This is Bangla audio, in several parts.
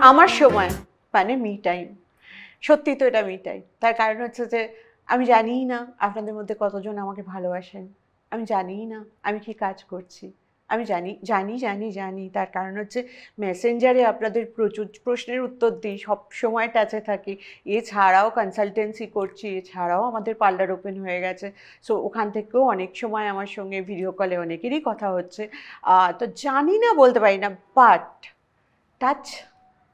আমার সময় মানে মি টাইম, সত্যি তো এটা মি টাইম। তার কারণ হচ্ছে যে আমি জানিই না আপনাদের মধ্যে কতজন আমাকে ভালোবাসেন, আমি জানিই না আমি কি কাজ করছি, আমি জানি জানি জানি জানি তার কারণ হচ্ছে মেসেঞ্জারে আপনাদের প্রচুর প্রশ্নের উত্তর দিই, সব সময় টাচে থাকি। এছাড়াও কনসালটেন্সি করছি, এছাড়াও আমাদের পার্লার ওপেন হয়ে গেছে, সো ওখান থেকেও অনেক সময় আমার সঙ্গে ভিডিও কলে অনেকেরই কথা হচ্ছে। তো জানি না বলতে পারি না, বাট টাচ,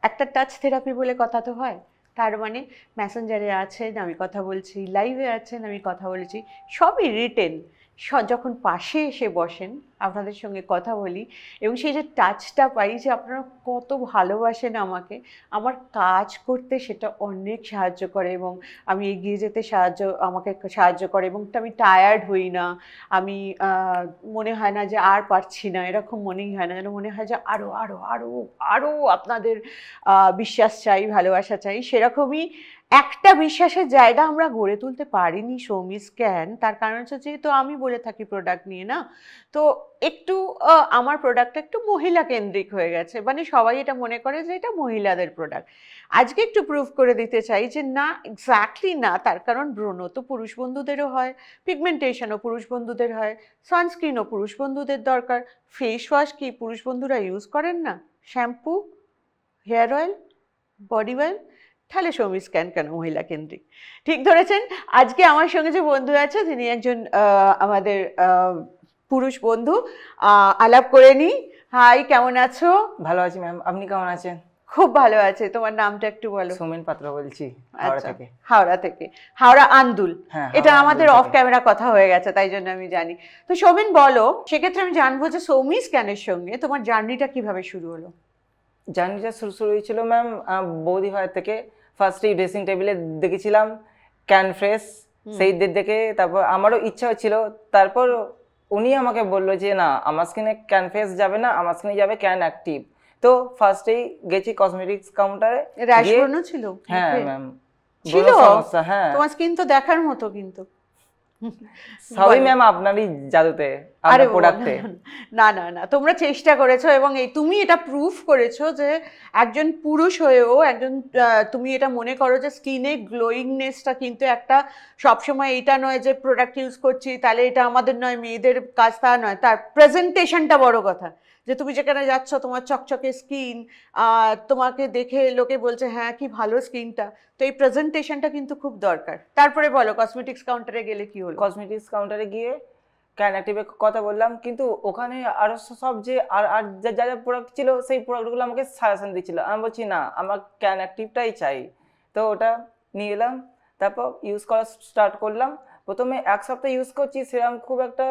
একটা টাচ থেরাপি বলে কথা তো হয়। তার মানে মেসেঞ্জারে আছেন আমি কথা বলছি, লাইভে আছেন আমি কথা বলেছি, সবই রিটেন। যখন পাশে এসে বসেন আপনাদের সঙ্গে কথা বলি এবং সেই যে টাচটা পাই যে আপনারা কত ভালোবাসেন আমাকে, আমার কাজ করতে সেটা অনেক সাহায্য করে এবং আমি এগিয়ে যেতে আমাকে সাহায্য করে এবং আমি টায়ার্ড হই না। আমি মনে হয় না যে আর পারছি না, এরকম মনেই হয় না, যেন মনে হয় যে আরও আরও আরও আরও আপনাদের বিশ্বাস চাই, ভালোবাসা চাই। সেরকমই একটা বিশ্বাসের জায়গা আমরা গড়ে তুলতে পারিনি সৌমি স্ক্যান। তার কারণ হচ্ছে যেহেতু আমি বলে থাকি প্রোডাক্ট নিয়ে না, তো একটু আমার প্রোডাক্টটা একটু মহিলা কেন্দ্রিক হয়ে গেছে, মানে সবাই এটা মনে করে যে এটা মহিলাদের প্রোডাক্ট। আজকে একটু প্রুভ করে দিতে চাই যে না, এক্স্যাক্টলি না। তার কারণ ব্রণ তো পুরুষ বন্ধুদেরও হয়, পিগমেন্টেশনও পুরুষ বন্ধুদের হয়, সানস্ক্রিনও পুরুষ বন্ধুদের দরকার, ফেস ওয়াশ কি পুরুষ বন্ধুরা ইউজ করেন না, shampoo, hair oil, body oil, তাহলে সৌমি স্ক্যান কেন মহিলা কেন্দ্রিক? ঠিক ধরেছেন। আজকে আমার সঙ্গে যে বন্ধু আছে তিনি একজন আমাদের পুরুষ বন্ধু, আলাপ করে নিই। হাই, কেমন আছো? ভালো আছি ম্যাম, আপনি কেমন আছেন? খুব ভালো আছে। তোমার নামটা একটু বলো। সৌমেন পাত্র বলছি, হাওড়া থেকে। হাওড়া থেকে, হাওড়া আন্দুল। এটা আমাদের অফ ক্যামেরা কথা হয়ে গেছে, তাই জন্য আমি জানি। তো সৌমেন বলো, সেক্ষেত্রে আমি জানবো যে সৌমি স্ক্যানের সঙ্গে তোমার জার্নিটা কিভাবে শুরু হলো? জার্নিটা শুরু হয়েছিল ম্যাম বৌদি ভাইয়ের থেকে। ফার্স্টেই ড্রেসিং টেবিলে দেখেছিলাম ক্যান ফ্রেশ, সেই দেখে তারপর আমারও ইচ্ছা হচ্ছিল। তারপর উনি আমাকে বললো যে না, আমার স্কিনে ক্যান ফ্রেশ যাবে না, আমার স্কিনে যাবে ক্যান অ্যাক্টিভ। তো ফার্স্টেই গেছি কসমেটিক্স কাউন্টারে। র্যাশ ব্রণ ছিল? হ্যাঁ ম্যাম, ছিল সমস্যা। হ্যাঁ, তোমার স্কিন তো দেখার মতো, কিন্তু সবই ম্যাম আপনারই জাদুতে, আপনার প্রোডাক্টে। না না না, তোমরা চেষ্টা করেছো এবং তুমি এটা প্রুফ করেছো যে একজন পুরুষ হয়েও একজন তুমি এটা মনে করো যে স্কিনে গ্লোয়িংনেসটা কিন্তু একটা, সবসময় এটা নয় যে প্রোডাক্ট ইউজ করছি তাহলে এটা আমাদের নয়, মেয়েদের কাজ তা নয়, তার প্রেজেন্টেশনটা বড় কথা। যে তুমি যেখানে যাচ্ছ তোমার চকচকে স্কিন, তোমাকে দেখে লোকে বলছে হ্যাঁ কি ভালো স্কিনটা, তো এই প্রেজেন্টেশনটা কিন্তু খুব দরকার। তারপরে বলো কসমেটিক্স কাউন্টারে গেলে কি হলো? কসমেটিক্স কাউন্টারে গিয়ে ক্যান অ্যাক্টিভের কথা বললাম, কিন্তু ওখানে আরও সব যে আর যা যা প্রোডাক্ট ছিল সেই প্রোডাক্টগুলো আমাকে সাজেশন দিচ্ছিল। আমি বলছি না, আমার ক্যান অ্যাক্টিভটাই চাই। তো ওটা নিয়ে এলাম, তারপর ইউজ করা স্টার্ট করলাম। প্রথমে এক সপ্তাহ ইউজ করছি, সেরকম খুব একটা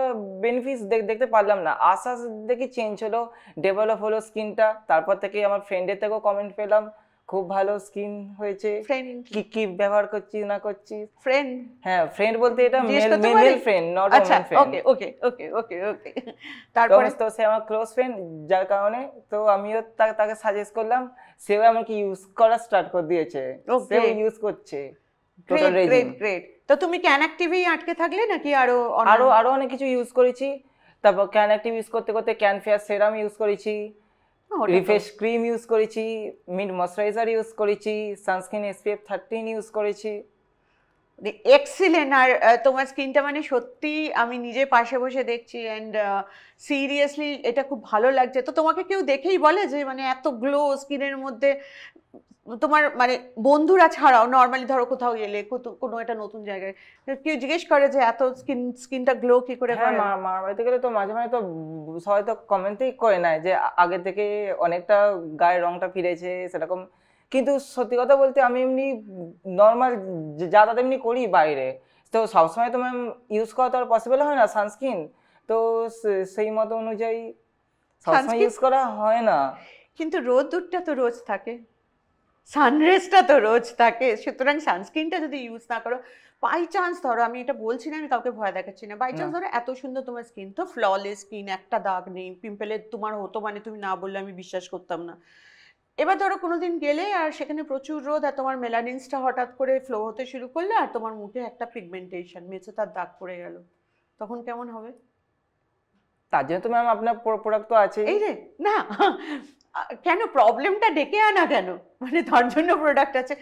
বেনিফিটস দেখতে পারলাম না। আস্তে আস্তে দেখি চেঞ্জ হলো, ডেভেলপ হলো স্কিনটা। তারপর থেকে আমার ফ্রেন্ডের থেকেও কমেন্ট পেলাম খুব ভালো স্কিন হয়েছে। ফ্রেন্ড কি কি ব্যবহার করছি না করছি। ফ্রেন্ড? হ্যাঁ, ফ্রেন্ড বলতে এটা male friend, not women friend. Okay okay okay okay okay. তারপরে তো সে আমার ক্লোজ ফ্রেন্ড, যার কারণে তো আমিও তাকে সাজেস্ট করলাম। সেও আমাকে ইউজ করা স্টার্ট করে দিয়েছে, সেও ইউজ করছে। Total regime. গ্রেট। তো তুমি ক্যান অ্যাক্টিভেই আটকে থাকলে নাকি আরো অনেক কিছু ইউজ করেছি। তারপর ক্যান অ্যাক্টিভ ইউজ করতে করতে ক্যান ফেয়ার সেরাম ইউজ করেছি, রিফ্রেশ ক্রিম ইউজ করেছি, মিন্ট ময়শ্চারাইজার ইউজ করেছি, সানস্ক্রিন SPF 13 ইউজ করেছি। এক্সিলেন্ট। আর তোমার স্কিনটা মানে সত্যি আমি নিজে পাশে বসে দেখছি অ্যান্ড সিরিয়াসলি এটা খুব ভালো লাগছে। তো তোমাকে কেউ দেখেই বলে যে মানে এত গ্লো স্কিনের মধ্যে, তোমার মানে বন্ধুরা ছাড়াও নর্মালি ধরো কোথাও গেলে কোনো একটা নতুন জায়গায় কেউ জিজ্ঞেস করে যে এত স্কিনটা গ্লো কি করে করে? হ্যাঁ, মার বাড়িতে গেলে তো মাঝে মাঝে তো সবাই তো কমেন্টই করে নেয় যে আগে থেকে অনেকটা গায়ের রংটা ফিরেছে সেরকম। কিন্তু সত্যি কথা বলতে আমি এমনি নর্মাল যা তা এমনি করি বাইরে, তো সবসময় তো ম্যাম ইউজ করা তো আর পসিবল হয় না সানস্ক্রিন। তো সেই মতো অনুযায়ী সবসময় ইউজ করা হয় না। কিন্তু রোদ্দুরটা তো রোজ থাকে, সানরেজটা তো রোজ থাকে, সুতরাং সানস্ক্রিনটা যদি ইউজ না করো, বাই চান্স ধরো, আমি এটা বলছি না, আমি কাউকে ভয় দেখাচ্ছি না, বাই চান্স ধরো এত সুন্দর তোমার স্কিন, তো ফ্ললেস স্কিন, একটা দাগ নেই, পিম্পলের তোমার হতো মানে তুমি না বললে আমি বিশ্বাস করতাম না। এবার ধরো কোনোদিন গেলে আর সেখানে প্রচুর রোদ আর তোমার মেলানিনসটা হঠাৎ করে ফ্লো হতে শুরু করলে আর তোমার মুখে একটা পিগমেন্টেশন মেচে তার দাগ পড়ে গেল, তখন কেমন হবে? তার জন্য তো ম্যাম আপনার প্রোডাক্ট তো আছে। এই রে না, কেন প্রবলেমটা ডেকে আনা কেন, মানে তার জন্য প্রোডাক্ট আছে।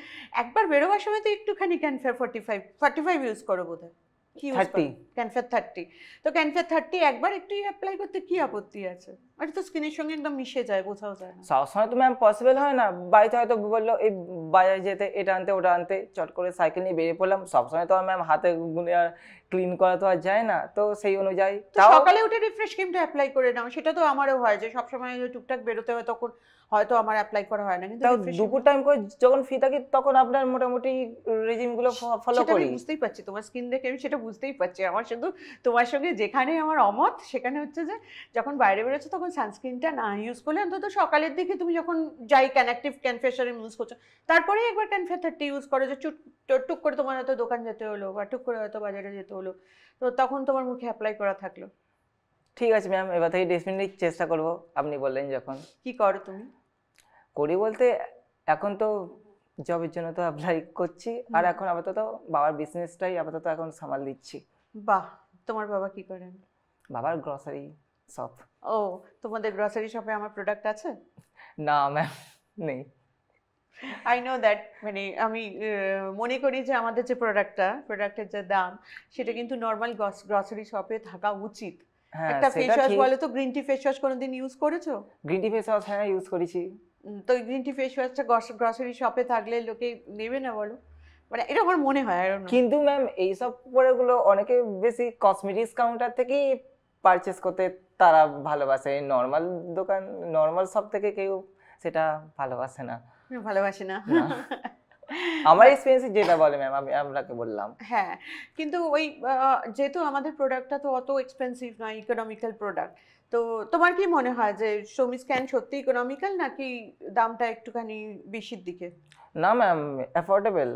একবার বেরোবার সময় তো একটুখানি ক্যানফেয়ার 45 ইউজ করো বোধহয়, কি ইউজ করো? 30 ক্যানফেয়ার 30। তো ক্যানফেয়ার 30 একবার একটু অ্যাপ্লাই করতে কি আপত্তি আছে? এটা তো স্কিনের সঙ্গে একদম মিশে যায়, বোঝাও যায় না। সবসময় তো ম্যাম পসিবল হয় না, বাড়িতে হয়তো বললো এই বাজারে যেতে এটা আনতে ওটা আনতে, চট করে সাইকেল নিয়ে বেরিয়ে পড়লাম, সবসময় তো আর ম্যাম হাতে গুনে আর ক্লিন করা তো আর যায় না, তো সেই অনুযায়ী তো তাও সকালে উঠে রিফ্রেশ ক্রিমটা অ্যাপ্লাই করে নাও, সেটা তো আমারও হয় যে সবসময় টুকটাক বেরোতে হয় তখন হয়তো আমার অ্যাপ্লাই করা হয় না, কিন্তু তাও refresh দুপুর টাইম করে যখন ফ্রি থাকি তখন আপনার মোটামুটি রেজিম গুলো ফলো সেটা আমি করি। বুঝতেই পারছি, তোমার স্কিন দেখে আমি সেটা বুঝতেই পারছি। আমার শুধু তোমার সঙ্গে যেখানে আমার অমত সেখানে হচ্ছে যে যখন বাইরে বেরোচ্ছো তখন সানস্ক্রিনটা না ইউজ করলে অন্তত সকালের দিকে তুমি যখন যাই ক্যানাক্টিভ ক্যানফেশার ইউজ করছো, তারপরে একবার ক্যানফেয়ার 30 ইউজ করো, যে টুক করে তোমার হয়তো দোকান যেতে হলো বা টুক করে হয়তো বাজারে যেতে হলো, তো তখন তোমার মুখে অ্যাপ্লাই করা থাকলো। ঠিক আছে ম্যাম, এবার থেকে ডেফিনেটলি চেষ্টা করব। আপনি বললেন যখন, কি করো তুমি? করি বলতে এখন তো জবের জন্য তো অ্যাপ্লাই করছি, আর এখন আপাতত বাবার বিজনেসটাই আপাতত এখন সামাল দিচ্ছি। বাহ, তোমার বাবা কি করেন? বাবার গ্রসারি শপ। ও, তোমাদের গ্রসারি শপে আমার প্রোডাক্ট আছে? না ম্যাম, নেই। আই নো দ্যাট, মানে আমি মনে করি যে আমাদের যে প্রোডাক্টের যে দাম সেটা কিন্তু নর্মাল গ্রসারি শপে থাকা উচিত। হ্যাঁ একটা ফেস সেটা ওয়াশ ঠিক। বলো তো, গ্রিন টি ফেস ওয়াশ কোনোদিন ইউজ করেছো? গ্রিন টি ফেস ওয়াশ হ্যাঁ ইউজ করেছি। তো গ্রিন টি ফেস ওয়াশটা গ্রসারি শপে থাকলে লোকে নেবে না বলো? মানে এটা আমার মনে হয়, I don't know। কিন্তু ম্যাম এইসব প্রোডাক্টগুলো অনেকে বেশি কসমেটিক্স কাউন্টার থেকেই পারচেস করতে তারা ভালোবাসে, নর্মাল দোকান নর্মাল শপ থেকে কেউ সেটা ভালোবাসে না। ভালোবাসি না। না। আমার এক্সপিরিয়েন্সে যেটা বলে ম্যাম, আমি আপনাকে বললাম। হ্যাঁ, কিন্তু ওই যেহেতু আমাদের প্রোডাক্টটা তো অত এক্সপেন্সিভ নয়, ইকোনমিক্যাল প্রোডাক্ট, তো তোমার কি মনে হয় যে সৌমি স্ক্যান সত্যি ইকোনমিক্যাল নাকি দামটা একটুখানি বেশির দিকে? না ম্যাম, অ্যাফোর্ডেবল,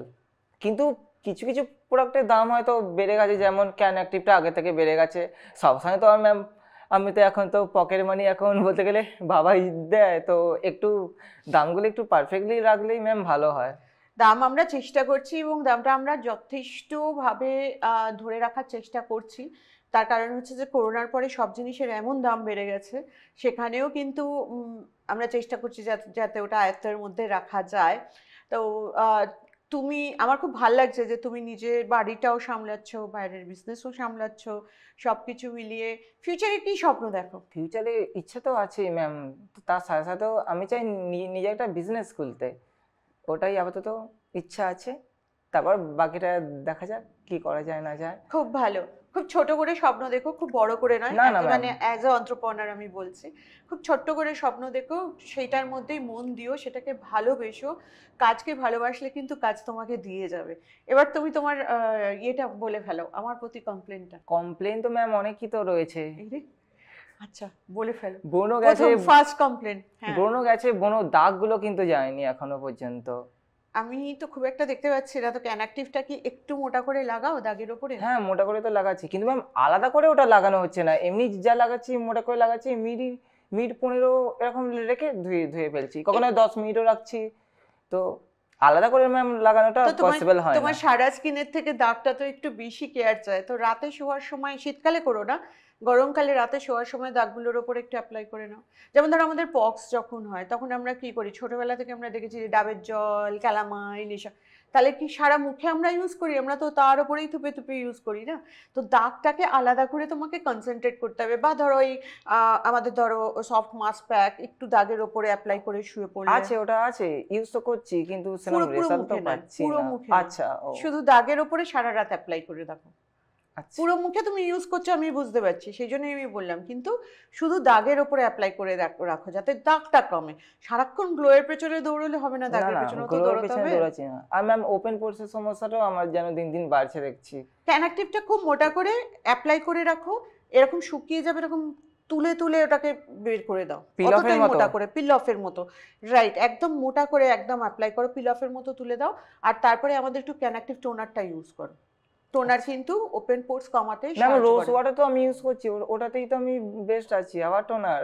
কিন্তু কিছু কিছু প্রোডাক্টের দাম হয়তো বেড়ে গেছে, যেমন ক্যান অ্যাক্টিভটা আগে থেকে বেড়ে গেছে। সবসময় তো আর ম্যাম আমি তো এখন তো পকেট মানি এখন বলতে গেলে বাবাই দেয়, তো একটু দামগুলো একটু পারফেক্টলি রাখলেই ম্যাম ভালো হয়। দাম আমরা চেষ্টা করছি এবং দামটা আমরা যথেষ্টভাবে ধরে রাখার চেষ্টা করছি। তার কারণ হচ্ছে যে করোনার পরে সব জিনিসের এমন দাম বেড়ে গেছে, সেখানেও কিন্তু আমরা চেষ্টা করছি যাতে ওটা আয়ত্তের মধ্যে রাখা যায়। তো তুমি, আমার খুব ভালো লাগছে যে তুমি নিজের বাড়িটাও সামলাচ্ছ, বাইরের বিজনেসও সামলাচ্ছ, সব কিছু মিলিয়ে ফিউচারে কি স্বপ্ন দেখো? ফিউচারে ইচ্ছা তো আছে ম্যাম, তার সাথে সাথেও আমি চাই নিজে একটা বিজনেস খুলতে, ওটাই আপাতত ইচ্ছা আছে। তারপর বাকিটা দেখা যাক কি করা যায় না যায়। খুব ভালো, খুব ছোট করে স্বপ্ন দেখো, খুব বড় করে নয়। না না মানে ম্যাম, অ্যাজ এ এন্টারপ্রেনার আমি বলছি, খুব ছোট্ট করে স্বপ্ন দেখো, সেইটার মধ্যেই মন দিও, সেটাকে ভালোবেসো। কাজকে ভালোবাসলে কিন্তু কাজ তোমাকে দিয়ে যাবে। এবার তুমি তোমার ইয়েটা বলে ফেলো, আমার প্রতি কমপ্লেনটা। কমপ্লেন তো ম্যাম অনেকই তো রয়েছে। আচ্ছা, বলে ফেলো। বোনও গেছে, প্রথম ফার্স্ট কমপ্লেন। হ্যাঁ, বোনও গেছে, বোনও দাগগুলো কিন্তু যায়নি এখনো পর্যন্ত। আমি তো খুব একটা দেখতে পাচ্ছি না, তো ক্যানাক্টিভটা কি একটু মোটা করে লাগাও দাগের ওপরে? হ্যাঁ মোটা করে তো লাগাচ্ছি, কিন্তু ম্যাম আলাদা করে ওটা লাগানো হচ্ছে না, এমনি যা লাগাচ্ছি মোটা করে লাগাচ্ছি, মিনিট 15 এরকম রেখে ধুয়ে ধুয়ে ফেলছি, কখনো 10 মিনিটও রাখছি, তো আলাদা করে ম্যাম লাগানোটা তো তোমার পসিবল হয় তোমার না। সারা স্কিনের থেকে দাগটা তো একটু বেশি কেয়ার চায়, তো রাতে শোয়ার সময়, শীতকালে করো না, গরমকালে রাতে শোয়ার সময় দাগগুলোর ওপর একটু অ্যাপ্লাই করে নাও। যেমন ধরো আমাদের পক্স যখন হয় তখন আমরা কি করি, ছোটবেলা থেকে আমরা দেখেছি যে ডাবের জল, ক্যালামাইন এসব, তাহলে কি সারা মুখে আমরা ইউজ করি? আমরা তো তার উপরেই থুপে থুপে ইউজ করি না। তো দাগটাকে আলাদা করে তোমাকে কনসেন্ট্রেট করতে হবে, বা ধরো এই আমাদের ধরো সফট মাস্ক প্যাক একটু দাগের ওপরে অ্যাপ্লাই করে শুয়ে পড়লে। আছে, ওটা আছে, ইউজ তো করছি, কিন্তু সেরকম পুরো পুরো রেজাল্ট তো মুখে নয়, পাচ্ছি পুরো না। মুখে নয়। আচ্ছা, ও শুধু দাগের ওপরে সারা রাত অ্যাপ্লাই করে দেখো। আচ্ছা, পুরো মুখে তুমি ইউজ করছো আমি বুঝতে পারছি, সেই জন্যই আমি বললাম, কিন্তু শুধু দাগের ওপরে অ্যাপ্লাই করে রাখো যাতে দাগটা কমে। সারাক্ষণ গ্লোয়ের পেছনে দৌড়লে হবে না, না দাগের না পেছনে তো গ্লোর দৌড়াতে পেছনে হবে। দৌড়াচ্ছি না, আর ম্যাম ওপেন পোর্সের সমস্যাটাও আমার যেন দিন দিন বাড়ছে দেখছি। ক্যানাক্টিভটা খুব মোটা করে অ্যাপ্লাই করে রাখো, এরকম শুকিয়ে যাবে, এরকম তুলে তুলে ওটাকে বের করে দাও, পিল অফের অতটাই মতো? মোটা করে, পিল অফের মতো। রাইট, একদম মোটা করে একদম অ্যাপ্লাই করো, পিল অফের মতো তুলে দাও। আর তারপরে আমাদের একটু ক্যানাক্টিভ টোনারটা ইউজ করো। টোনার কিন্তু ওপেন পোর্স কমাতে ম্যাম সাহায্য রোজ করে। ওয়াটার তো আমি ইউজ করছি, ওটাতেই তো আমি বেস্ট আছি, আবার টোনার,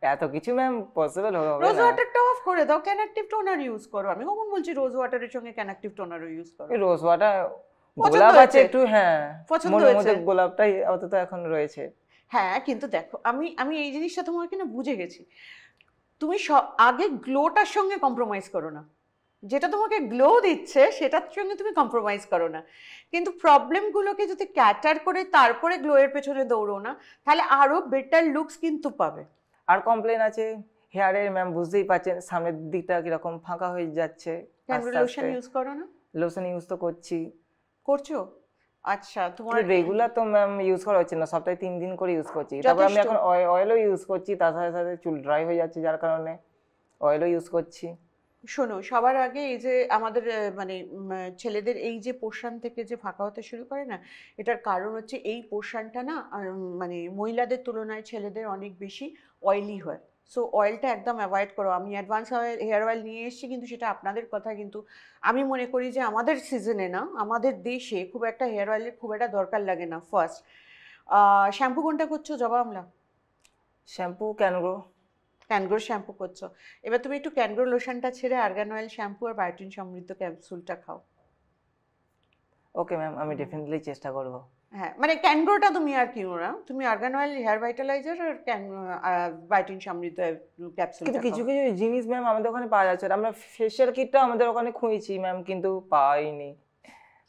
এত কিছু ম্যাম পসিবল হবে রোজ না। ওয়াটারটা অফ করে দাও, ক্যানাক্টিভ টোনার ইউজ করো। আমি কখন বলছি রোজ ওয়াটারের সঙ্গে ক্যানাক্টিভ টোনারও ইউজ করো? এই রোজ ওয়াটার পছন্দ গোলাপ আছে হয়েছে? একটু, হ্যাঁ পছন্দ মনের হয়েছে? মধ্যে গোলাপটাই আপাতত এখন রয়েছে। হ্যাঁ, কিন্তু দেখো আমি আমি এই জিনিসটা তোমাকে না বুঝে গেছি। তুমি আগে গ্লোটার সঙ্গে কম্প্রোমাইজ করো না, যেটা তোমাকে গ্লো দিচ্ছে সেটার সঙ্গে তুমি কম্প্রোমাইজ করো না। কিন্তু প্রবলেমগুলোকে যদি ক্যাটার করে তারপরে গ্লোয়ের পেছনে দৌড়ো না, তাহলে আরো বেটার লুকস কিন্তু পাবে। আর কমপ্লেন আছে হেয়ারের, ম্যাম বুঝতেই পারছেন সামনের দিকটা কিরকম ফাঁকা হয়ে যাচ্ছে। লোশন ইউজ করো না? লোশন ইউজ তো করছি। করছো? আচ্ছা, তোমার রেগুলার তো ম্যাম ইউজ করা হচ্ছে না, সপ্তাহে 3 দিন করে ইউজ করছি। তারপর আমি এখন অয়েলও ইউজ করছি, তার সাথে সাথে চুল ড্রাই হয়ে যাচ্ছে যার কারণে অয়েলও ইউজ করছি। শোনো, সবার আগে এই যে আমাদের মানে ছেলেদের এই যে পোর্শন থেকে যে ফাঁকা হতে শুরু করে না, এটার কারণ হচ্ছে এই পোর্শনটা না মানে মহিলাদের তুলনায় ছেলেদের অনেক বেশি অয়েলি হয়। সো অয়েলটা একদম অ্যাভয়েড করো। আমি অ্যাডভান্স হেয়ার অয়েল নিয়ে এসেছি, কিন্তু সেটা আপনাদের কথা। কিন্তু আমি মনে করি যে আমাদের সিজনে না, আমাদের দেশে খুব একটা হেয়ার অয়েলের খুব একটা দরকার লাগে না। ফার্স্ট, শ্যাম্পু কোনটা করছো? জবা আমলা শ্যাম্পু ক্যানগ্রো। ক্যানগ্রো শ্যাম্পু করছো। এবার তুমি একটু ক্যানগ্রো লোশনটা ছেড়ে আর্গান অয়েল শ্যাম্পু আর বায়োটিন সমৃদ্ধ ক্যাপসুলটা খাও। ওকে ম্যাম, আমি ডেফিনেটলি চেষ্টা করব। হ্যাঁ, মানে ক্যানগ্রোটা তুমি আর কিনো না, তুমি আর্গান অয়েল হেয়ার ভাইটালাইজার আর বায়োটিন সমৃদ্ধ ক্যাপসুলটা কিন্তু খাও। কিছু কিছু জিনিস ম্যাম আমাদের ওখানে পাওয়া যাচ্ছে। আমরা ফেশিয়াল কিটটা আমাদের ওখানে খুঁজেছি ম্যাম, কিন্তু পাইনি।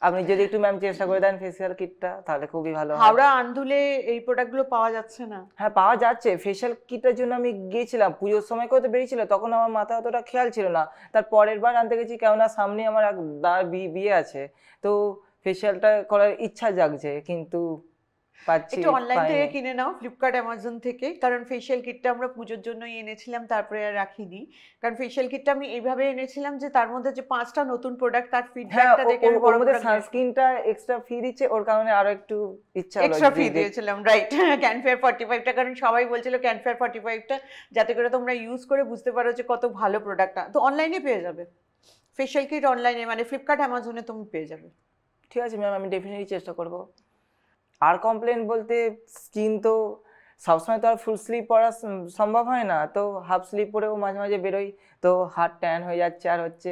আপনি যদি একটু ম্যাম চেষ্টা করে দেন ফেশিয়াল কিটটা, তাহলে খুবই ভালো হয়। হাওড়া আন্দুলে এই প্রোডাক্টগুলো পাওয়া যাচ্ছে না? হ্যাঁ পাওয়া যাচ্ছে। ফেশিয়াল কিটের জন্য আমি গিয়েছিলাম, পুজোর সময় করে তো বেরিয়েছিল, তখন আমার মাথা অতটা খেয়াল ছিল না। তার পরের বার আনতে গেছি, কেননা সামনে আমার এক দার বিয়ে আছে, তো ফেশিয়ালটা করার ইচ্ছা জাগছে, কিন্তু পাচ্ছি একটু অনলাইন থেকে পাইনি। কিনে নাও, ফ্লিপকার্ট অ্যামাজন থেকে। কারণ ফেশিয়াল কিটটা আমরা পুজোর জন্যই এনেছিলাম, তারপরে আর রাখিনি। কারণ ফেশিয়াল কিটটা আমি এইভাবে এনেছিলাম যে তার মধ্যে যে 5টা নতুন প্রোডাক্ট, তার হ্যাঁ, ফিডব্যাকটা দেখে আমি ওর বড় মধ্যে প্রোডাক্ট সানস্ক্রিনটা এক্সট্রা ফ্রি দিচ্ছে, ওর কারণে আরো একটু ইচ্ছা হলো এক্সট্রা ফ্রি দিয়েছিলাম, রাইট। ক্যানফেয়ার 45টা, কারণ সবাই বলছিল ক্যানফেয়ার 45টা যাতে করে তোমরা ইউজ করে বুঝতে পারো যে কত ভালো প্রোডাক্টটা। তো অনলাইনে পেয়ে যাবে ফেশিয়াল কিট, অনলাইনে মানে ফ্লিপকার্ট অ্যামাজনে তুমি পেয়ে যাবে। ঠিক আছে ম্যাম, আমি ডেফিনেটলি চেষ্টা করব। আর কমপ্লেন বলতে, স্কিন তো সবসময় তো আর ফুল স্লিভ পরা সম্ভব হয় না, তো হাফ স্লিভ পরেও মাঝে মাঝে বেরোই, তো হাত ট্যান হয়ে যাচ্ছে। আর হচ্ছে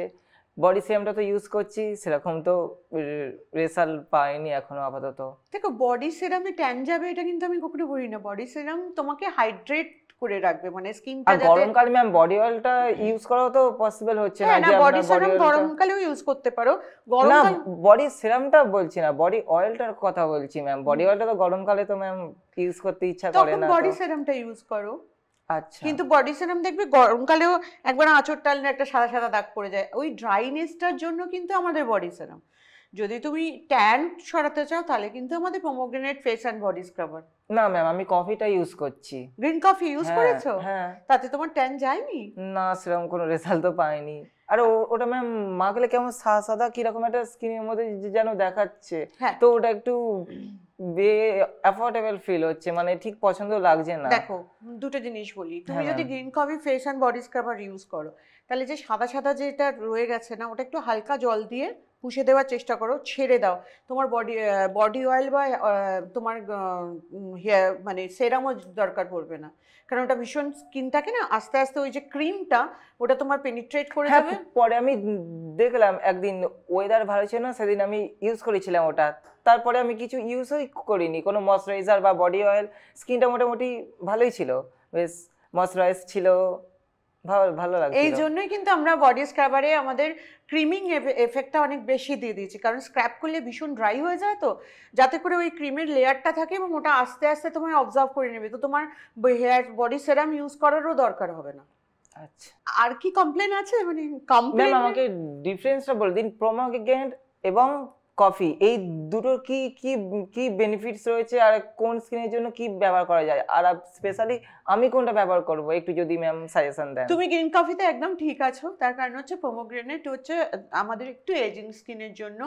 বডি সেরামটা তো ইউজ করছি, সেরকম তো রেজাল্ট পাইনি এখনো আপাতত। দেখো, বডি সিরামে ট্যান যাবে এটা কিন্তু আমি কখনো বলি না। বডি সিরাম তোমাকে হাইড্রেট করে রাখবে, মানে স্কিনটা আর যাতে। গরমকালে ম্যাম বডি অয়েলটা ইউজ করাও তো পসিবল হচ্ছে না, হ্যাঁ, না যে বডি আপনার বডি সিরাম অয়েলটা। গরমকালেও ইউজ করতে পারো। না, গরমকাল বডি সিরামটা বলছি না, বডি অয়েলটার কথা বলছি ম্যাম। বডি অয়েলটা তো গরমকালে তো ম্যাম ইউজ করতে ইচ্ছা করে তখন না বডি তো। সিরামটা ইউজ করো। আচ্ছা। কিন্তু বডি সিরাম দেখবে গরমকালেও একবার আঁচড় টানলে একটা সাদা সাদা দাগ পড়ে যায়, ওই ড্রাইনেসটার জন্য কিন্তু আমাদের বডি সিরাম। যদি তুমি ট্যান সরাতে চাও তাহলে কিন্তু আমাদের পোমোগ্রেনেট ফেস অ্যান্ড বডি স্ক্রাবার। না ম্যাম, আমি কফিটা ইউজ করছি। গ্রিন কফি ইউজ হ্যাঁ করেছো? হ্যাঁ। তাতে তোমার ট্যান যায়নি? না, সেরকম কোনো রেজাল্ট তো পাইনি। আর ওটা ম্যাম মাখলে কেমন সাদা সাদা কিরকম একটা স্কিনের মধ্যে যেন দেখাচ্ছে, হ্যাঁ, তো ওটা একটু অ্যাফোর্ডেবল ফিল হচ্ছে, মানে ঠিক পছন্দ লাগছে না। দেখো দুটো জিনিস বলি। তুমি হ্যাঁ যদি ma'am. Green coffee face and body scrubber use করো, তাহলে যে সাদা সাদা যেটা রয়ে গেছে না, ওটা একটু হালকা জল দিয়ে পুষে দেওয়ার চেষ্টা করো, ছেড়ে দাও। তোমার বডি অয়েল বা তোমার হেয়ার মানে সেরামও দরকার পড়বে না, কারণ ওটা ভীষণ স্কিনটাকে না আস্তে আস্তে ওই যে ক্রিমটা ওটা তোমার পেনিট্রেট করে হ্যাঁ, যাবে। পরে আমি দেখলাম একদিন ওয়েদার ভালো ছিল না, সেদিন আমি ইউজ করেছিলাম ওটা। তারপরে আমি কিছু ইউজই করিনি, কোনো ময়শ্চারাইজার বা বডি অয়েল। স্কিনটা মোটামুটি ভালোই ছিল, বেশ ময়শ্চারাইজ ছিল, ভালো ভালো এই লাগছিল। জন্যই কিন্তু আমরা বডি স্ক্রাবারে আমাদের ক্রিমিং এফেক্টটা অনেক বেশি দিয়ে দিয়েছি, কারণ স্ক্র্যাপ করলে ভীষণ ড্রাই হয়ে যায়, তো যাতে করে ওই ক্রিমের লেয়ারটা থাকে এবং ওটা আস্তে আস্তে তোমায় অবজার্ভ করে নেবে, তো তোমার হেয়ার বডি সেরাম ইউজ করারও দরকার হবে না। আচ্ছা আর কি কমপ্লেন আছে? মানে ম্যাম, কমপ্লেন আমাকে ডিফারেন্সটা বলে দিন, পোমোগ্রেনেট এবং কফি, এই দুটোর কি কি কি বেনিফিটস রয়েছে, আর কোন স্কিনের জন্য কি ব্যবহার করা যায়, আর স্পেশালি আমি কোনটা ব্যবহার করব, একটু যদি ম্যাম সাজেশন দেন। তুমি গ্রিন কফিতে একদম ঠিক আছো। তার কারণ হচ্ছে পোমোগ্রেনেট হচ্ছে আমাদের একটু এজিং স্কিনের জন্য,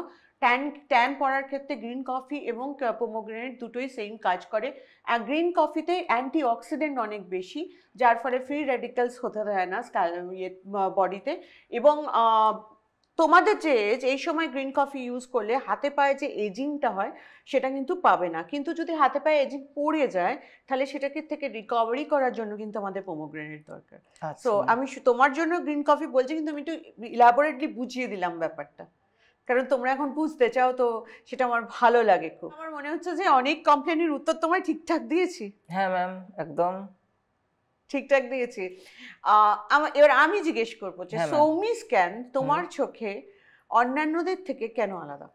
ট্যান পড়ার ক্ষেত্রে গ্রিন কফি এবং পোমোগ্রেনেট দুটোই সেম কাজ করে। গ্রিন কফিতে অ্যান্টি অক্সিডেন্ট অনেক বেশি, যার ফলে ফ্রি রেডিক্যালস হতে দেয় না বডিতে। এবং তোমাদের যে এজ, এই সময় গ্রিন কফি ইউজ করলে হাতে পায়ে যে এজিংটা হয় সেটা কিন্তু পাবে না। কিন্তু যদি হাতে পায়ে এজিং পড়ে যায়, তাহলে সেটাকে থেকে রিকভারি করার জন্য কিন্তু আমাদের পোমোগ্রেনেট দরকার। আচ্ছা সো আমি তোমার জন্য গ্রিন কফি বলছি, কিন্তু আমি একটু ইলাবোরেটলি বুঝিয়ে দিলাম ব্যাপারটা, কারণ তোমরা এখন বুঝতে চাও, তো সেটা আমার ভালো লাগে খুব। আমার মনে হচ্ছে যে অনেক কমপ্লেনের উত্তর তোমায় ঠিকঠাক দিয়েছি। হ্যাঁ ম্যাম, একদম ঠিকঠাক দিয়েছি। এবার আমি জিজ্ঞেস করবো যে হ্যাঁ ম্যাম। সৌমি স্ক্যান তোমার চোখে অন্যান্যদের থেকে কেন আলাদা?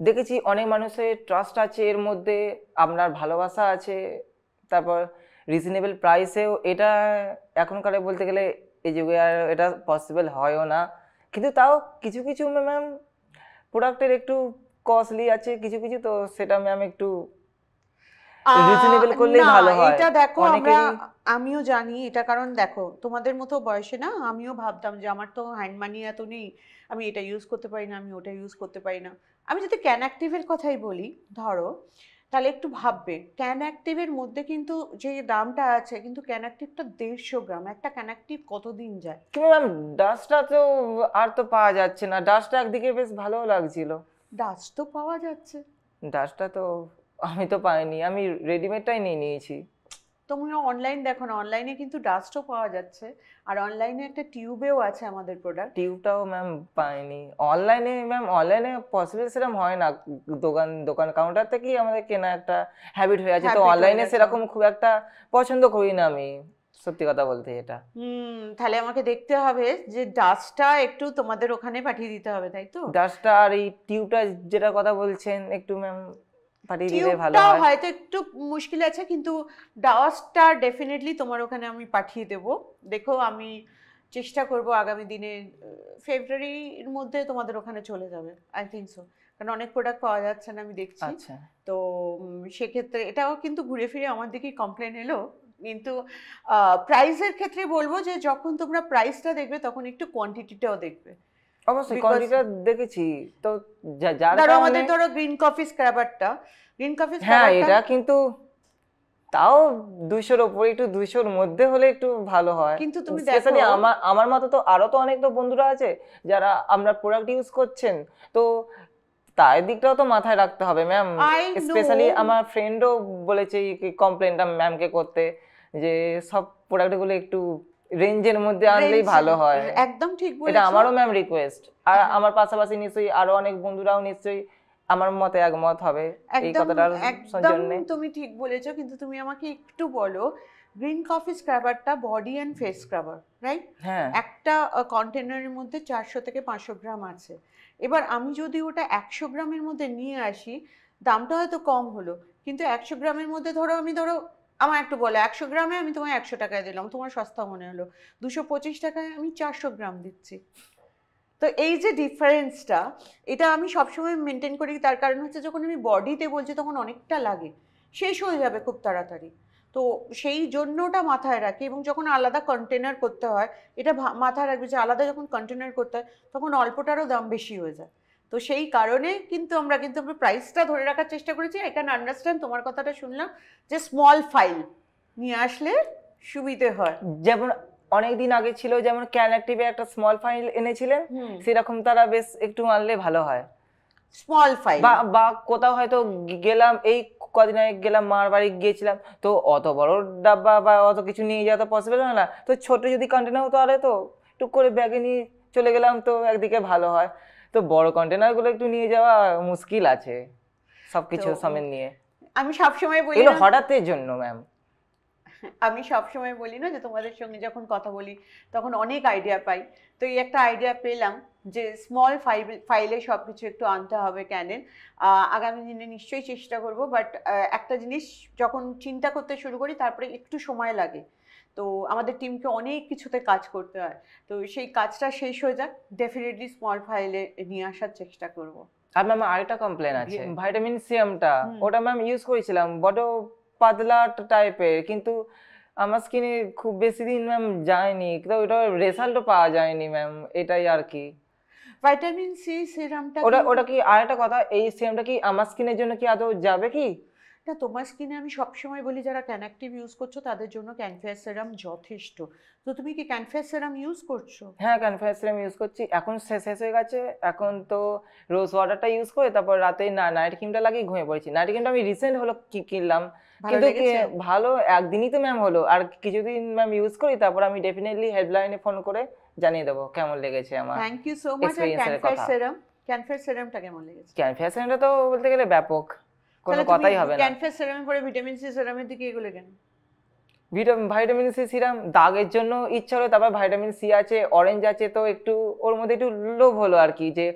দেখেছি অনেক মানুষের ট্রাস্ট আছে এর মধ্যে, আপনার ভালোবাসা আছে, তারপর রিজনেবল প্রাইসেও। এটা এখনকার বলতে গেলে এই যুগে আর এটা পসিবল হয়ও না, কিন্তু তাও কিছু কিছু ম্যাম প্রোডাক্টের একটু কস্টলি আছে কিছু কিছু, তো সেটা ম্যাম একটু রিজনেবল করলেই না, ভালো হয় এটা দেখো অনেকেরই। আমিও জানি এটা, কারণ দেখো তোমাদের মতো বয়সে না আমিও ভাবতাম যে আমার তো হ্যান্ড মানি এত নেই, আমি এটা ইউজ করতে পারি না, আমি ওটা ইউজ করতে পারি না। আমি যদি ক্যান অ্যাক্টিভের কথাই বলি ধরো, তাহলে একটু ভাববে ক্যান অ্যাক্টিভের মধ্যে কিন্তু যে দামটা আছে, কিন্তু ক্যান অ্যাক্টিভটা 150 গ্রাম, একটা ক্যান অ্যাক্টিভ কতদিন যায়? কিন্তু ম্যাম ডাস্টটা তো আর তো পাওয়া যাচ্ছে না, ডাস্টটা একদিকে বেশ ভালো লাগছিল। ডাস্ট তো পাওয়া যাচ্ছে। ডাস্টটা তো আমি তো পাইনি, আমি রেডিমেডটাই নিয়ে নিয়েছি। তোমরা অনলাইন দেখো না, অনলাইনে কিন্তু ডাস্টও পাওয়া যাচ্ছে, আর অনলাইনে একটা টিউবেও আছে আমাদের প্রোডাক্ট। টিউবটাও ম্যাম পাইনি অনলাইনে। ম্যাম অনলাইনে পসিবল সেরকম হয় না, দোকান দোকান কাউন্টার থেকেই আমাদের কেনা একটা হ্যাবিট হয়ে আছে, তো Habit হয়ে অনলাইনে গেছে। সেরকম খুব একটা পছন্দ করি না আমি, সত্যি কথা বলতে এটা। তাহলে আমাকে দেখতে হবে যে ডাস্টটা একটু তোমাদের ওখানে পাঠিয়ে দিতে হবে, তাই তো? ডাস্টটা আর এই টিউবটা যেটা কথা বলছেন একটু ম্যাম পাঠিয়ে দিলে ভালো টিউবটা হয়। হয়তো একটু মুশকিল আছে, কিন্তু ডাস্টটা ডেফিনেটলি তোমার ওখানে আমি পাঠিয়ে দেব। দেখো আমি চেষ্টা করব আগামী দিনে ফেব্রুয়ারির মধ্যে তোমাদের ওখানে চলে যাবে, আই থিঙ্ক সো, কারণ অনেক প্রোডাক্ট পাওয়া যাচ্ছে না আমি দেখছি। আচ্ছা। তো সেক্ষেত্রে এটাও কিন্তু ঘুরে ফিরে আমার দিকেই কমপ্লেন এলো। কিন্তু প্রাইসের ক্ষেত্রে বলবো যে যখন তোমরা প্রাইসটা দেখবে তখন একটু কোয়ান্টিটিটাও দেখবে। অবশ্যই Because- কোয়ান্টিটিটা দেখেছি তো, যার ধরো কারণে আমাদের ধরো গ্রিন কফি স্ক্রাবারটা, গ্রিন কফি হ্যাঁ স্ক্রাবারটা এটা কিন্তু তাও 200-র ওপরে, একটু 200-র মধ্যে হলে একটু ভালো হয়। কিন্তু তুমি স্পেশালি দেখো আমার মতো তো আরো তো অনেক তো বন্ধুরা আছে যারা আপনার প্রোডাক্ট ইউজ করছেন, তো তার দিকটাও তো মাথায় রাখতে হবে ম্যাম। I স্পেশালি know, আমার ফ্রেন্ডও বলেছে এই কমপ্লেনটা ম্যামকে করতে, যে সব প্রোডাক্টগুলো একটু রেঞ্জের মধ্যে আনলেই range ভালো হয়। একদম ঠিক এটা বলেছো। আমারও ম্যাম রিকোয়েস্ট, আর হ্যাঁ। আমার পাশাপাশি নিশ্চয়ই আরো অনেক বন্ধুরাও নিশ্চয়ই আমার মতে একমত হবে এই একদম কথাটার একদম জন্য। তুমি ঠিক বলেছো, কিন্তু তুমি আমাকে একটু বলো, গ্রিন কফি স্ক্রাবারটা body and face scrubber, right? হ্যাঁ একটা কন্টেনারের মধ্যে 400 থেকে 500 গ্রাম আছে। এবার আমি যদি ওটা 100 গ্রামের মধ্যে নিয়ে আসি, দামটা হয়তো কম হলো, কিন্তু 100 গ্রামের মধ্যে ধরো আমার একটু বলে 100 গ্রামে আমি তোমায় 100 টাকায় দিলাম, তোমার সস্তা মনে হলো, 225 টাকায় আমি 400 গ্রাম দিচ্ছি। তো এই যে ডিফারেন্সটা, এটা আমি সবসময় মেনটেন করি, তার কারণ হচ্ছে যখন আমি বডিতে বলছি তখন অনেকটা লাগে, শেষ হয়ে যাবে খুব তাড়াতাড়ি। তো সেই জন্যটা মাথায় রাখি, এবং যখন আলাদা কন্টেনার করতে হয় এটা মাথায় রাখবে যে আলাদা যখন কন্টেনার করতে হয় তখন অল্পটারও দাম বেশি হয়ে যায়। তো সেই কারণে কিন্তু আমরা প্রাইসটা ধরে রাখার চেষ্টা করেছি। আই ক্যান আন্ডারস্ট্যান্ড তোমার কথাটা শুনলাম যে স্মল ফাইল নিয়ে আসলে সুবিধে হয়। যেমন অনেকদিন আগে ছিল যেমন ক্যান অ্যাক্টিভে একটা স্মল ফাইল এনেছিলেন, হুম, সেরকম তারা বেশ একটু আনলে ভালো হয়। Small file. বা বা কোথাও হয়তো গেলাম, এই কদিন আগে গেলাম মার বাড়ি গিয়েছিলাম, তো অত বড় ডাব্বা বা অত কিছু নিয়ে যাওয়া তো পসিবল হয় না, তো ছোট যদি কন্টেনার হতো তাহলে তো টুক করে ব্যাগে নিয়ে চলে গেলাম, তো একদিকে ভালো হয়। তো বড় কন্টেনারগুলো একটু নিয়ে যাওয়া মুশকিল আছে সবকিছু তো সমেত নিয়ে, আমি সবসময় বলি এগুলো না, হঠাৎের জন্য ম্যাম। আমি সবসময় বলি না যে তোমাদের সঙ্গে যখন কথা বলি তখন অনেক আইডিয়া পাই। তো এই একটা আইডিয়া পেলাম যে স্মল ফাইলে সব কিছু একটু আনতে হবে ক্যানের। আগামী দিনে নিশ্চয়ই চেষ্টা করব, বাট একটা জিনিস যখন চিন্তা করতে শুরু করি তারপরে একটু সময় লাগে। তো আমাদের টিমকে অনেক কিছুতে কাজ করতে হয়, তো সেই কাজটা শেষ হয়ে যাক, ডেফিনেটলি স্মল ফাইলে নিয়ে আসার চেষ্টা করব। আর ম্যাম আরেকটা কমপ্লেন আছে, ভাইটামিন সিরামটা হুম। ওটা ম্যাম ইউজ করেছিলাম, বড় পাতলা টাইপের, কিন্তু আমার স্কিনে খুব বেশি দিন ম্যাম যায়নি, তো ওটা রেজাল্টও পাওয়া যায়নি ম্যাম, এটাই আর কি। ভাইটামিন সি সিরামটা ওটা কি আরেকটা কথা, এই সিরামটা কি আমার স্কিনের জন্য কি আদৌ যাবে কি? না, তোমার স্কিনে আমি সবসময় বলি যারা ক্যানঅ্যাক্টিভ ইউজ করছো তাদের জন্য ক্যানফেয়ার সেরাম যথেষ্ট। তো তুমি কি ক্যানফেয়ার সেরাম ইউজ করছো? হ্যাঁ ক্যানফাস সিরাম ইউজ করছি, এখন শেষ শেষ হয়ে গেছে, এখন তো রোজ ওয়াটারটা ইউজ করে তারপর রাতে নাইট ক্রিমটা লাগিয়ে ঘুমিয়ে পড়েছি। নাইট ক্রিমটা আমি রিসেন্ট হলো কিনলাম, ভালো কিন্তু লেগেছে? ভালো একদিনই তো ম্যাম হলো, আর কিছুদিন ম্যাম ইউজ করি তারপর আমি ডেফিনেটলি হেল্পলাইনে ফোন করে জানিয়ে দেবো কেমন লেগেছে আমার। Thank you so much. আর ক্যানফেয়ার সেরামটা কেমন লেগেছে? ক্যানফাস সিরামটা তো বলতে গেলে ব্যাপক, কোনো তাহলে তুমি কথাই হবে না। ক্যানফেয়ার সেরামের পরে ভিটামিন সি সেরামের দিকে এগুলো কেন? ভাইটামিন সি সিরাম দাগের জন্য ইচ্ছা হলো, তারপর ভাইটামিন সি আছে, অরেঞ্জ আছে, তো একটু ওর মধ্যে একটু লোভ হলো আর কি, যে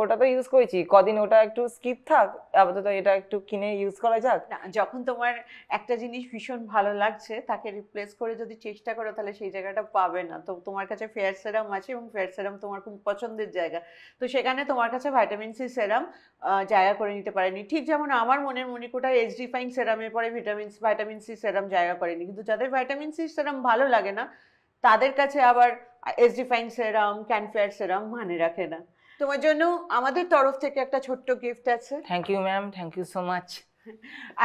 ওটা তো ইউজ করেছি কদিন, ওটা একটু স্কিপ থাক, আপাতত এটা একটু কিনে ইউজ করা যাক। না, যখন তোমার একটা জিনিস ভীষণ ভালো লাগছে তাকে রিপ্লেস করে যদি চেষ্টা করো তাহলে সেই জায়গাটা পাবে না। তো তোমার কাছে ফেয়ার সেরাম আছে এবং ফেয়ার সেরাম তোমার খুব পছন্দের জায়গা, তো সেখানে তোমার কাছে ভাইটামিন সি সেরাম জায়গা করে নিতে পারেনি। ঠিক যেমন আমার মনের মণিকোঠায় এইচ ডি ফাইন সেরামের পরে ভাইটামিন সি সেরাম জায়গা করেনি, কিন্তু যাদের ভাইটামিন সি সেরাম ভালো লাগে না তাদের কাছে আবার এইচ ডি ফাইন সেরাম, ক্যানফেয়ার সেরাম মানে রাখে না। তোমার জন্য আমাদের তরফ থেকে একটা ছোট্ট গিফট আছে। Thank you ma'am, thank you so much.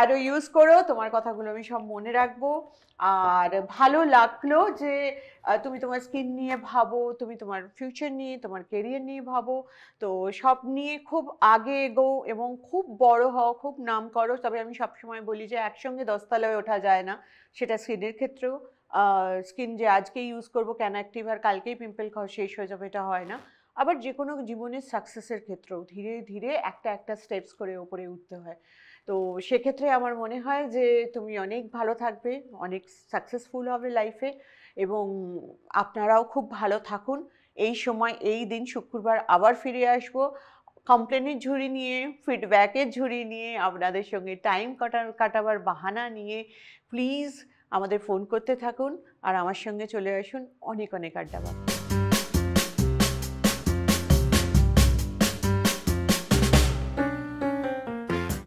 আরও ইউজ করো, তোমার কথাগুলো আমি সব মনে রাখবো। আর ভালো লাগলো যে তুমি তোমার স্কিন নিয়ে ভাবো, তুমি তোমার ফিউচার নিয়ে, তোমার কেরিয়ার নিয়ে ভাবো। তো সব নিয়ে খুব আগে এগো এবং খুব বড় হও, খুব নাম করো। তবে আমি সবসময় বলি যে একসঙ্গে 10 তলায় ওঠা যায় না, সেটা স্কিনের ক্ষেত্রেও। স্কিন যে আজকে ইউজ করবো কেন অ্যাক্টিভ আর কালকেই পিম্পল খাওয়া শেষ হয়ে যাবে, এটা হয় না। আবার যে কোনো জীবনের সাকসেসের ক্ষেত্রেও ধীরে ধীরে একটা একটা স্টেপস করে ওপরে উঠতে হয়। তো সেক্ষেত্রে আমার মনে হয় যে তুমি অনেক ভালো থাকবে, অনেক সাকসেসফুল হবে লাইফে, এবং আপনারাও খুব ভালো থাকুন। এই সময় এই দিন শুক্রবার আবার ফিরে আসবো কমপ্লেনের ঝুড়ি নিয়ে, ফিডব্যাকের ঝুড়ি নিয়ে, আপনাদের সঙ্গে টাইম কাটাবার বাহানা নিয়ে। প্লিজ আমাদের ফোন করতে থাকুন আর আমার সঙ্গে চলে আসুন, অনেক অনেক আড্ডা।